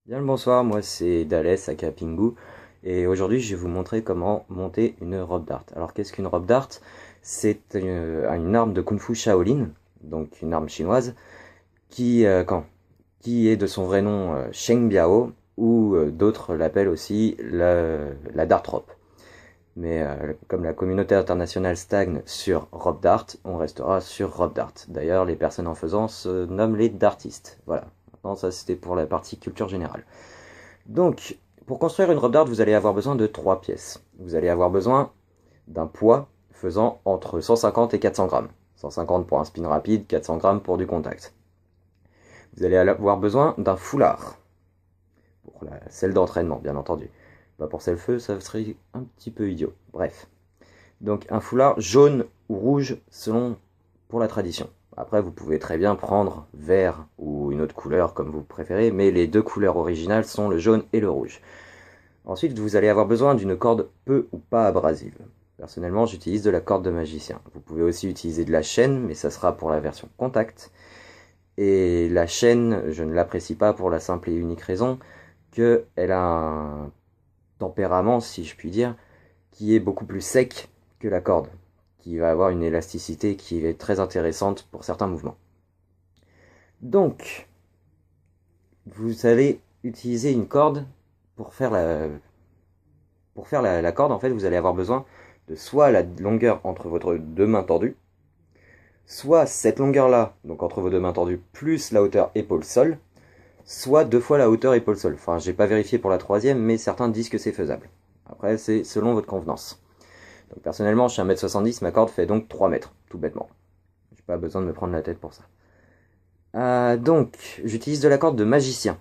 Bien le bonsoir, moi c'est Dales aka Pingu et aujourd'hui je vais vous montrer comment monter une robe d'art. Alors qu'est-ce qu'une robe d'art? C'est une arme de Kung Fu Shaolin, donc une arme chinoise, qui est de son vrai nom Sheng Biao ou d'autres l'appellent aussi la Dart Rope. Mais comme la communauté internationale stagne sur robe d'art, on restera sur robe d'art. D'ailleurs les personnes en faisant se nomment les dartistes. Voilà, maintenant ça c'était pour la partie culture générale. Donc, pour construire une robe d'art, vous allez avoir besoin de trois pièces. Vous allez avoir besoin d'un poids faisant entre 150 et 400 grammes. 150 pour un spin rapide, 400 grammes pour du contact. Vous allez avoir besoin d'un foulard, pour la selle d'entraînement, bien entendu. Pas pour celle feu, ça serait un petit peu idiot. Bref. Donc un foulard jaune ou rouge selon pour la tradition. Après, vous pouvez très bien prendre vert ou une autre couleur comme vous préférez, mais les deux couleurs originales sont le jaune et le rouge. Ensuite, vous allez avoir besoin d'une corde peu ou pas abrasive. Personnellement, j'utilise de la corde de magicien. Vous pouvez aussi utiliser de la chaîne, mais ça sera pour la version contact. Et la chaîne, je ne l'apprécie pas pour la simple et unique raison qu'elle a un tempérament, si je puis dire, qui est beaucoup plus sec que la corde, qui va avoir une élasticité qui est très intéressante pour certains mouvements. Donc, vous allez utiliser une corde pour faire la corde. En fait, vous allez avoir besoin de soit la longueur entre votre deux mains tendues, soit cette longueur-là, donc entre vos deux mains tendues, plus la hauteur épaule-sol, soit deux fois la hauteur épaule-sol. Enfin, j'ai pas vérifié pour la troisième, mais certains disent que c'est faisable. Après, c'est selon votre convenance. Donc personnellement, je suis 1m70, ma corde fait donc 3 mètres, tout bêtement. J'ai pas besoin de me prendre la tête pour ça. Donc, j'utilise de la corde de magicien.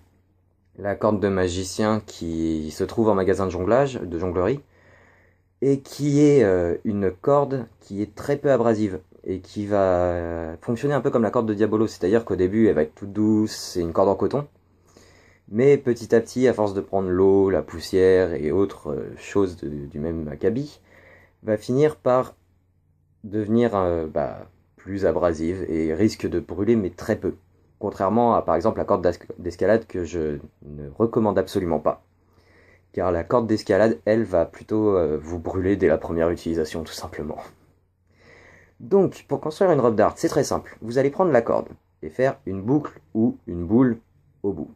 La corde de magicien qui se trouve en magasin de jonglage, de jonglerie, et qui est une corde qui est très peu abrasive et qui va fonctionner un peu comme la corde de Diabolo, c'est-à-dire qu'au début elle va être toute douce, c'est une corde en coton, mais petit à petit, à force de prendre l'eau, la poussière et autres choses du même acabit, va finir par devenir plus abrasive et risque de brûler mais très peu. Contrairement à par exemple la corde d'escalade que je ne recommande absolument pas. Car la corde d'escalade, elle, va plutôt vous brûler dès la première utilisation, tout simplement. Donc, pour construire une robe d'art, c'est très simple. Vous allez prendre la corde et faire une boucle ou une boule au bout.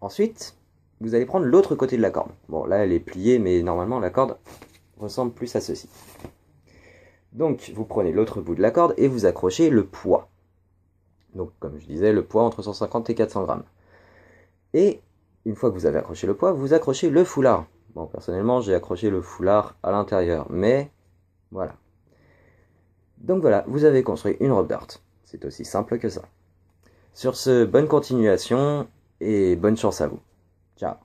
Ensuite, vous allez prendre l'autre côté de la corde. Bon, là, elle est pliée, mais normalement, la corde ressemble plus à ceci. Donc, vous prenez l'autre bout de la corde et vous accrochez le poids. Donc, comme je disais, le poids entre 150 et 400 grammes. Et une fois que vous avez accroché le poids, vous accrochez le foulard. Bon, personnellement, j'ai accroché le foulard à l'intérieur, mais voilà. Donc voilà, vous avez construit une robe d'art. C'est aussi simple que ça. Sur ce, bonne continuation et bonne chance à vous. Ciao.